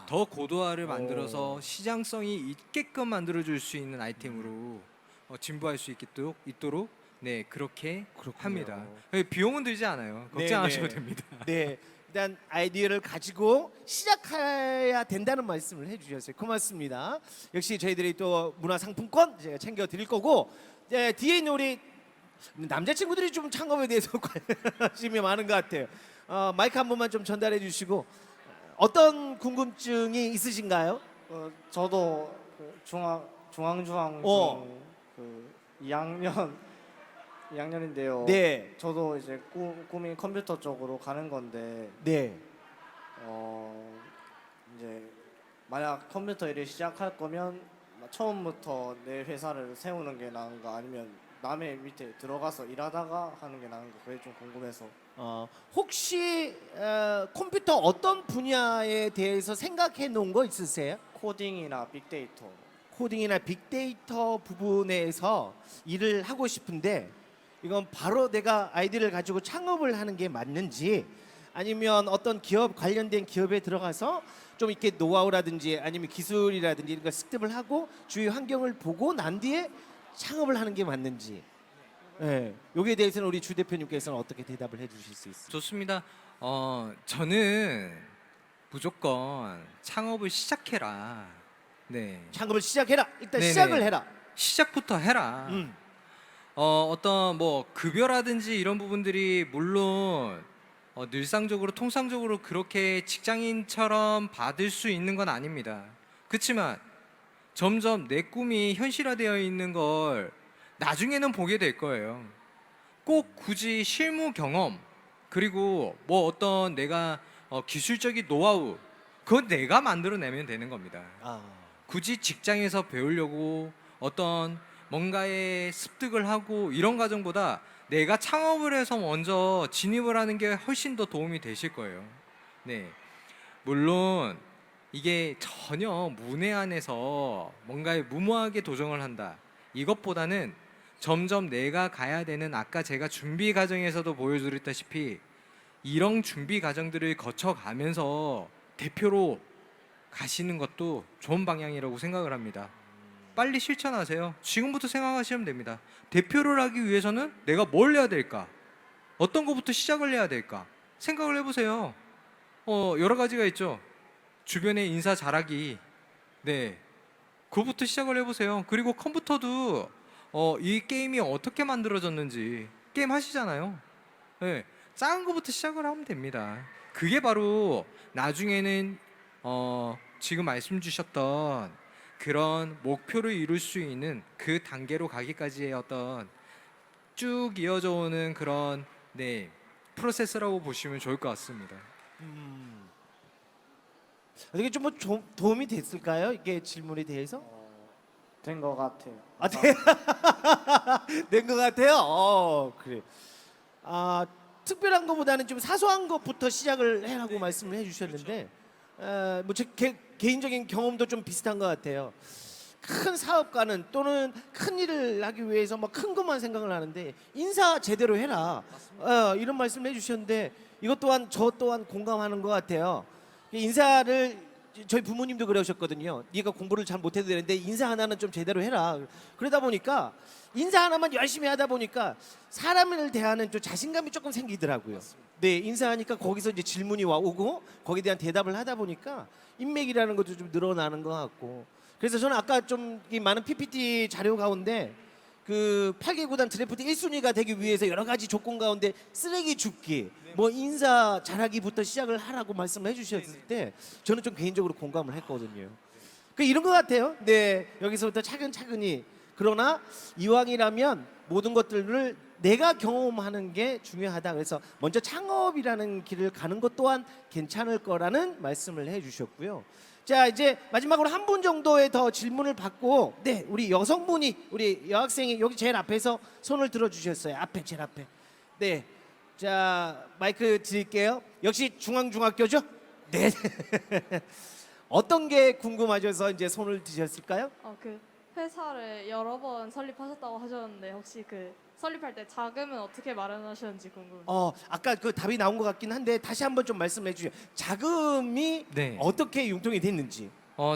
Speaker 2: 더 고도화를 만들어서 시장성이 있게끔 만들어줄 수 있는 아이템으로 진부할 수 있도록 그렇게
Speaker 1: 그렇군요.
Speaker 2: 합니다. 비용은 들지 않아요. 걱정 안 하셔도 됩니다.
Speaker 1: 네, 일단 아이디어를 가지고 시작해야 된다는 말씀을 해주셨어요. 고맙습니다. 역시 저희들이 또 문화상품권 제가 챙겨드릴 거고 뒤에 있는 우리 남자친구들이 좀 창업에 대해서 관심이 많은 것 같아요. 마이크 한 번만 좀 전달해 주시고 어떤 궁금증이 있으신가요?
Speaker 8: 저도 그 중앙중 그 2학년인데요.
Speaker 1: 네,
Speaker 8: 저도 이제 꿈이 컴퓨터 쪽으로 가는 건데
Speaker 1: 네.
Speaker 8: 이제 만약 컴퓨터 일을 시작할 거면 처음부터 내 회사를 세우는 게 나은가 아니면 남의 밑에 들어가서 일하다가 하는 게 나은가 그게 좀 궁금해서.
Speaker 1: 혹시 컴퓨터 어떤 분야에 대해서 생각해 놓은 거 있으세요?
Speaker 8: 코딩이나 빅데이터.
Speaker 1: 코딩이나 빅데이터 부분에서 일을 하고 싶은데 이건 바로 내가 아이디를 가지고 창업을 하는 게 맞는지 아니면 어떤 기업 관련된 기업에 들어가서 좀 이렇게 노하우라든지 아니면 기술이라든지 이런 걸 습득을 하고 주위 환경을 보고 난 뒤에 창업을 하는 게 맞는지 여기에 대해서는 우리 주 대표님께서는 어떻게 대답을 해주실 수 있어요?
Speaker 2: 좋습니다. 저는 무조건 창업을 시작해라. 네,
Speaker 1: 창업을 시작해라. 일단
Speaker 2: 네네.
Speaker 1: 시작을 해라.
Speaker 2: 시작부터 해라. 어떤 뭐 급여라든지 이런 부분들이 물론 늘상적으로 통상적으로 그렇게 직장인처럼 받을 수 있는 건 아닙니다. 그렇지만 점점 내 꿈이 현실화되어 있는 걸 나중에는 보게 될 거예요. 꼭 굳이 실무 경험 그리고 뭐 어떤 내가 기술적인 노하우 그건 내가 만들어내면 되는 겁니다.
Speaker 1: 아,
Speaker 2: 굳이 직장에서 배우려고 어떤 뭔가에 습득을 하고 이런 과정보다 내가 창업을 해서 먼저 진입을 하는 게 훨씬 더 도움이 되실 거예요. 네. 물론 이게 전혀 문외한에서 뭔가에 무모하게 도전을 한다. 이것보다는 점점 내가 가야 되는 아까 제가 준비 과정에서도 보여드렸다시피 이런 준비 과정들을 거쳐가면서 대표로 가시는 것도 좋은 방향이라고 생각을 합니다. 빨리 실천하세요. 지금부터 생각하시면 됩니다. 대표를 하기 위해서는 내가 뭘 해야 될까? 어떤 것부터 시작을 해야 될까? 생각을 해보세요. 여러 가지가 있죠. 주변에 인사 잘하기. 네. 그거부터 시작을 해보세요. 그리고 컴퓨터도 이 게임이 어떻게 만들어졌는지 게임 하시잖아요. 네. 작은 것부터 시작을 하면 됩니다. 그게 바로 나중에는 지금 말씀 주셨던 그런 목표를 이룰 수 있는 그 단계로 가기까지의 어떤 쭉 이어져 오는 그런 프로세스라고 보시면 좋을 것 같습니다.
Speaker 1: 이게 좀 뭐 도움이 됐을까요? 이게 질문에 대해서?
Speaker 8: 된 것 같아요.
Speaker 1: 아, 된 것 같아요. 그래. 아, 특별한 것보다는 좀 사소한 것부터 시작을 해라고 말씀을 해주셨는데, 뭐제 개인적인 경험도 좀 비슷한 것 같아요. 큰 사업가는 또는 큰 일을 하기 위해서 뭐 큰 것만 생각을 하는데 인사 제대로 해라. 이런 말씀을 해주셨는데 이것 또한 저 또한 공감하는 것 같아요. 인사를 저희 부모님도 그러셨거든요. 네가 공부를 잘 못해도 되는데 인사 하나는 좀 제대로 해라. 그러다 보니까 인사 하나만 열심히 하다 보니까 사람을 대하는 좀 자신감이 조금 생기더라고요. 네, 인사하니까 거기서 이제 질문이 오고 거기에 대한 대답을 하다 보니까 인맥이라는 것도 좀 늘어나는 것 같고. 그래서 저는 아까 좀 이 많은 PPT 자료 가운데 그 8개 구단 드래프트 1순위가 되기 위해서 여러 가지 조건 가운데 쓰레기 줍기, 뭐 인사 잘하기부터 시작을 하라고 말씀을 해주셨을 때 저는 좀 개인적으로 공감을 했거든요. 그 이런 것 같아요. 네, 여기서부터 차근차근히. 그러나 이왕이라면 모든 것들을 내가 경험하는 게 중요하다. 그래서 먼저 창업이라는 길을 가는 것 또한 괜찮을 거라는 말씀을 해주셨고요. 자, 이제 마지막으로 한 분 정도의 더 질문을 받고, 네, 우리 여성분이, 우리 여학생이 여기 제일 앞에서 손을 들어주셨어요. 앞에, 제일 앞에. 네, 자, 마이크 드릴게요. 역시 중앙중학교죠? 네. 어떤 게 궁금하셔서 이제 손을 드셨을까요?
Speaker 9: 그 회사를 여러 번 설립하셨다고 하셨는데 혹시 그 설립할 때 자금은 어떻게 마련하셨는지 궁금해요.
Speaker 1: 아까 그 답이 나온 것 같긴 한데 다시 한번 좀 말씀해 주세요. 자금이
Speaker 2: 네.
Speaker 1: 어떻게 융통이 됐는지.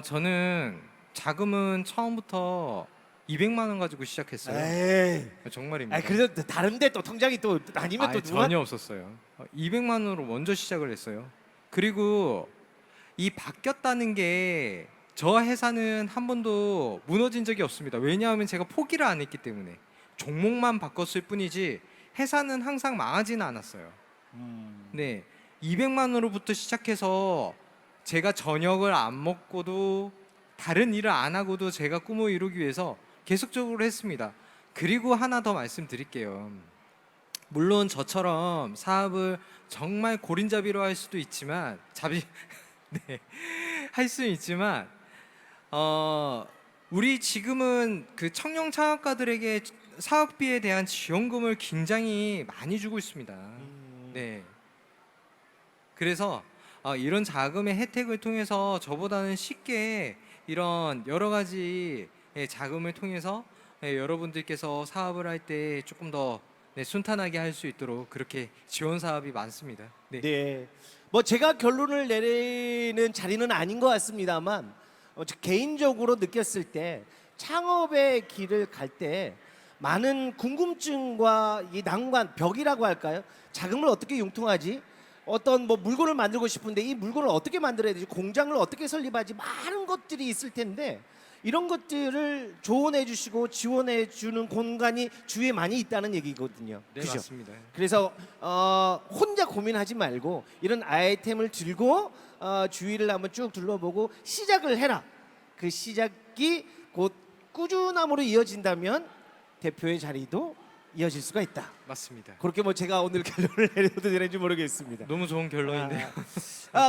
Speaker 2: 저는 자금은 처음부터 200만 원 가지고 시작했어요.
Speaker 1: 에이.
Speaker 2: 정말입니다.
Speaker 1: 그래도 다른데 또 통장이 또 아니면 또 누가
Speaker 2: 전혀 없었어요. 200만 원으로 먼저 시작을 했어요. 그리고 이 바뀌었다는 게 저 회사는 한 번도 무너진 적이 없습니다. 왜냐하면 제가 포기를 안 했기 때문에 종목만 바꿨을 뿐이지 회사는 항상 망하지는 않았어요. 네, 200만 원으로부터 시작해서 제가 저녁을 안 먹고도 다른 일을 안 하고도 제가 꿈을 이루기 위해서 계속적으로 했습니다. 그리고 하나 더 말씀드릴게요. 물론 저처럼 사업을 정말 고린잡이로 할 수도 있지만 네, 할 수는 있지만 우리 지금은 그 청년 창업가들에게 사업비에 대한 지원금을 굉장히 많이 주고 있습니다. 네. 그래서 이런 자금의 혜택을 통해서 저보다는 쉽게 이런 여러 가지 자금을 통해서 여러분들께서 사업을 할 때 조금 더 순탄하게 할 수 있도록 그렇게 지원 사업이 많습니다. 네.
Speaker 1: 네. 뭐 제가 결론을 내리는 자리는 아닌 것 같습니다만 개인적으로 느꼈을 때 창업의 길을 갈 때 많은 궁금증과 이 난관, 벽이라고 할까요? 자금을 어떻게 융통하지? 어떤 뭐 물건을 만들고 싶은데 이 물건을 어떻게 만들어야 되지? 공장을 어떻게 설립하지? 많은 것들이 있을 텐데 이런 것들을 조언해 주시고 지원해 주는 공간이 주위에 많이 있다는 얘기거든요.
Speaker 2: 네,
Speaker 1: 그죠?
Speaker 2: 맞습니다.
Speaker 1: 그래서 혼자 고민하지 말고 이런 아이템을 들고 주위를 한번 쭉 둘러보고 시작을 해라. 그 시작이 곧 꾸준함으로 이어진다면 대표의 자리도 이어질 수가 있다.
Speaker 2: 맞습니다.
Speaker 1: 그렇게 뭐 제가 오늘 결론을 내려도 되는지 모르겠습니다.
Speaker 2: 너무 좋은 결론인데요.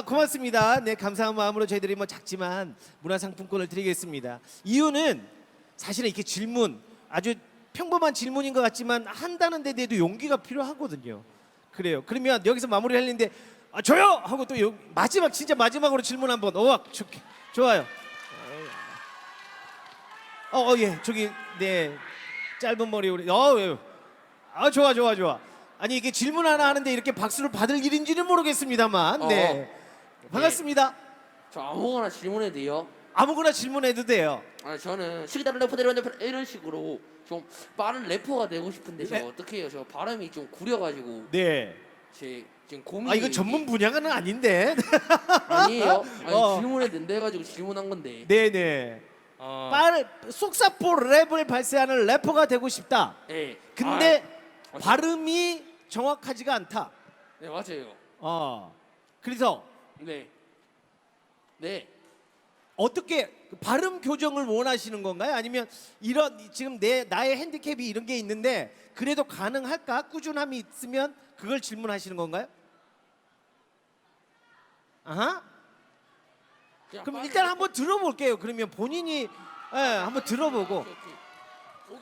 Speaker 1: 고맙습니다. 네, 감사한 마음으로 저희들이 뭐 작지만 문화상품권을 드리겠습니다. 이유는 사실은 이렇게 질문 아주 평범한 질문인 것 같지만 한다는 데 대해도 용기가 필요하거든요. 그래요. 그러면 여기서 마무리할 일인데 저요 하고 또 마지막 진짜 마지막으로 질문 한번. 좋아요. 예, 저기 네 짧은 머리 우리 예. 좋아. 아니 이게 질문 하나 하는데 이렇게 박수를 받을 일인지는 모르겠습니다만 네 반갑습니다.
Speaker 10: 저 아무거나 질문해도 돼요?
Speaker 1: 아무거나 질문해도 돼요.
Speaker 10: 저는 시기다른 래퍼들 이런 식으로 좀 빠른 래퍼가 되고 싶은데 저
Speaker 1: 네.
Speaker 10: 어떻게 해요? 저 발음이 좀 구려가지고
Speaker 1: 네.
Speaker 10: 제 지금 고민이
Speaker 1: 이거 전문 분야는 아닌데.
Speaker 10: 아니에요? 아니
Speaker 1: 어.
Speaker 10: 질문해도 된다 해가지고 질문한 건데
Speaker 1: 네네. 빠른 속사포 랩을 발세하는 래퍼가 되고 싶다.
Speaker 10: 예.
Speaker 1: 근데 발음이 정확하지가 않다.
Speaker 10: 네 맞아요.
Speaker 1: 그래서
Speaker 10: 네.
Speaker 1: 어떻게 발음 교정을 원하시는 건가요? 아니면 이런 지금 나의 핸디캡이 이런 게 있는데 그래도 가능할까? 꾸준함이 있으면 그걸 질문하시는 건가요? 아하. 그럼 일단 한번 들어볼게요. 그러면 본인이 한번 들어보고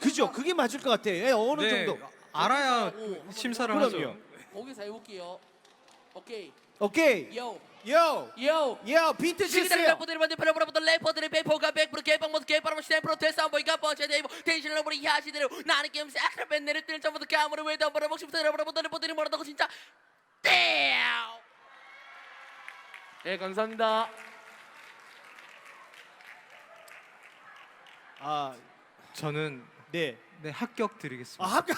Speaker 1: 그죠? 그게 맞을 것 같아요. 예, 어느
Speaker 2: 네,
Speaker 1: 정도.
Speaker 2: 알아야 심사를 하죠.
Speaker 1: 그럼요.
Speaker 10: 거기서 해볼게요. 오케이.
Speaker 1: 오케이.
Speaker 10: 요.
Speaker 1: 요 비트
Speaker 10: 시기다른
Speaker 1: 주세요.
Speaker 10: 래퍼들이 만든 패러브라보다 래퍼들의 배포가 100% 개방모드 개발하면 시대프로 대상보이가 뻔쳐대고 텐션을 버리 하시대로 나는 게임 새크를 뺀내를 뜨는 점부터 까무를 왜 덤버려 먹시부터 래퍼보다 래퍼들이 뭐라고 진짜 떼. 네 감사합니다.
Speaker 2: 저는
Speaker 1: 네.
Speaker 2: 합격 드리겠습니다.
Speaker 1: 합격.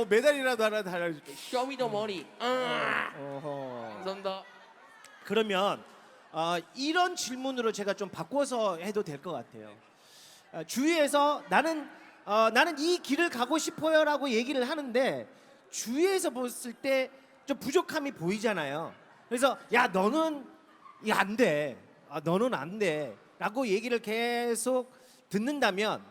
Speaker 1: 메달이라도 하나 달아줄게.
Speaker 10: 쇼미더머니.
Speaker 1: 어허.
Speaker 10: 감사합니다.
Speaker 1: 그러면 이런 질문으로 제가 좀 바꿔서 해도 될 것 같아요. 주위에서 나는 이 길을 가고 싶어요라고 얘기를 하는데 주위에서 봤을 때 좀 부족함이 보이잖아요. 그래서 야 너는 이거 안 돼. 너는 안 돼.라고 얘기를 계속 듣는다면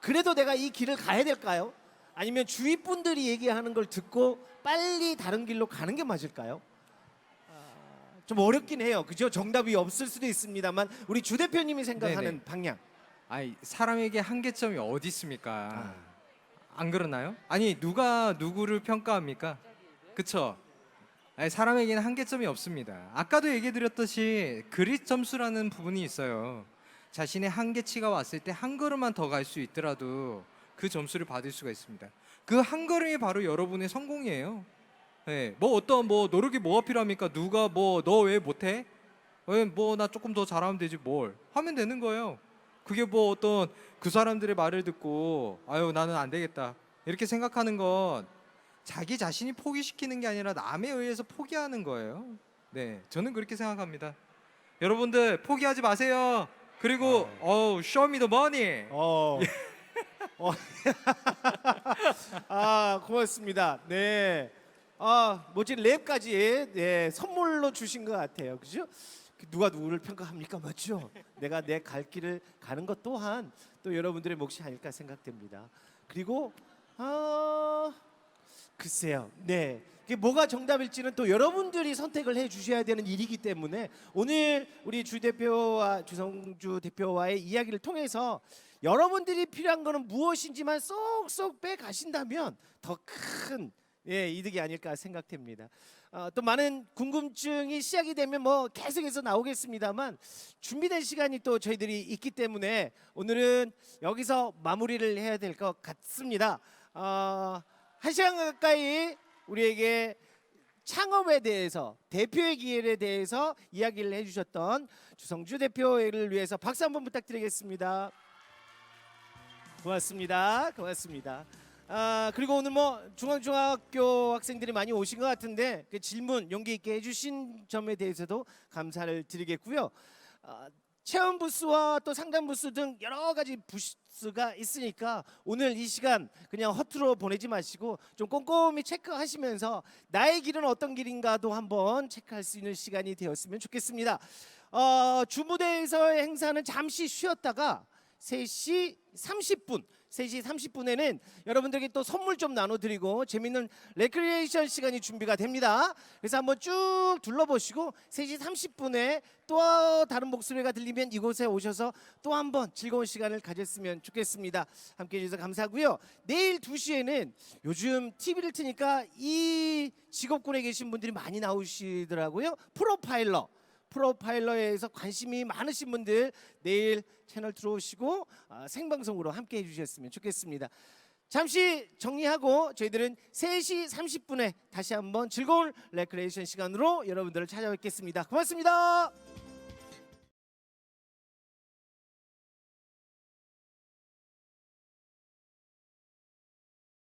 Speaker 1: 그래도 내가 이 길을 가야 될까요? 아니면 주위 분들이 얘기하는 걸 듣고 빨리 다른 길로 가는 게 맞을까요? 좀 어렵긴 해요. 그죠? 정답이 없을 수도 있습니다만 우리 주 대표님이 생각하는
Speaker 2: 네네.
Speaker 1: 방향.
Speaker 2: 사람에게 한계점이 어디 있습니까? 안 그러나요? 아니 누가 누구를 평가합니까? 그쵸? 사람에게는 한계점이 없습니다. 아까도 얘기드렸듯이 그릿 점수라는 부분이 있어요. 자신의 한계치가 왔을 때 한 걸음만 더 갈 수 있더라도 그 점수를 받을 수가 있습니다. 그 한 걸음이 바로 여러분의 성공이에요. 네, 뭐 노력이 뭐가 필요합니까? 누가 너 왜 못해? 나 조금 더 잘하면 되지 뭘 하면 되는 거예요. 그게 어떤 그 사람들의 말을 듣고 나는 안 되겠다 이렇게 생각하는 건 자기 자신이 포기시키는 게 아니라 남에 의해서 포기하는 거예요. 네, 저는 그렇게 생각합니다. 여러분들 포기하지 마세요. 그리고 show me the money.
Speaker 1: 고맙습니다. 네. 멋진 랩까지 선물로 주신 것 같아요. 그죠? 누가 누구를 평가합니까? 맞죠? 내가 내 갈 길을 가는 것 또한 또 여러분들의 몫이 아닐까 생각됩니다. 그리고 글쎄요. 네. 이게 뭐가 정답일지는 또 여러분들이 선택을 해 주셔야 되는 일이기 때문에 오늘 우리 주 대표와 주성주 대표와의 이야기를 통해서 여러분들이 필요한 거는 무엇인지만 쏙쏙 빼 가신다면 더 큰 이득이 아닐까 생각됩니다. 또 많은 궁금증이 시작이 되면 계속해서 나오겠습니다만 준비된 시간이 또 저희들이 있기 때문에 오늘은 여기서 마무리를 해야 될 것 같습니다. 1시간 가까이 우리에게 창업에 대해서 대표의 기회에 대해서 이야기를 해주셨던 주성주 대표를 위해서 박수 한번 부탁드리겠습니다. 고맙습니다. 그리고 오늘 중앙중학교 학생들이 많이 오신 것 같은데 그 질문 용기 있게 해주신 점에 대해서도 감사를 드리겠고요. 체험 부스와 또 상담 부스 등 여러 가지 부스가 있으니까 오늘 이 시간 그냥 허투루 보내지 마시고 좀 꼼꼼히 체크하시면서 나의 길은 어떤 길인가도 한번 체크할 수 있는 시간이 되었으면 좋겠습니다. 주무대에서의 행사는 잠시 쉬었다가 3시 30분에는 여러분들에게 또 선물 좀 나눠드리고 재밌는 레크리에이션 시간이 준비가 됩니다. 그래서 한번 쭉 둘러보시고 3시 30분에 또 다른 목소리가 들리면 이곳에 오셔서 또 한번 즐거운 시간을 가졌으면 좋겠습니다. 함께해 주셔서 감사하고요. 내일 2시에는 요즘 TV를 트니까 이 직업군에 계신 분들이 많이 나오시더라고요. 프로파일러에서 관심이 많으신 분들 내일 채널 들어오시고 생방송으로 함께 해주셨으면 좋겠습니다. 잠시 정리하고 저희들은 3시 30분에 다시 한번 즐거운 레크레이션 시간으로 여러분들을 찾아뵙겠습니다. 고맙습니다.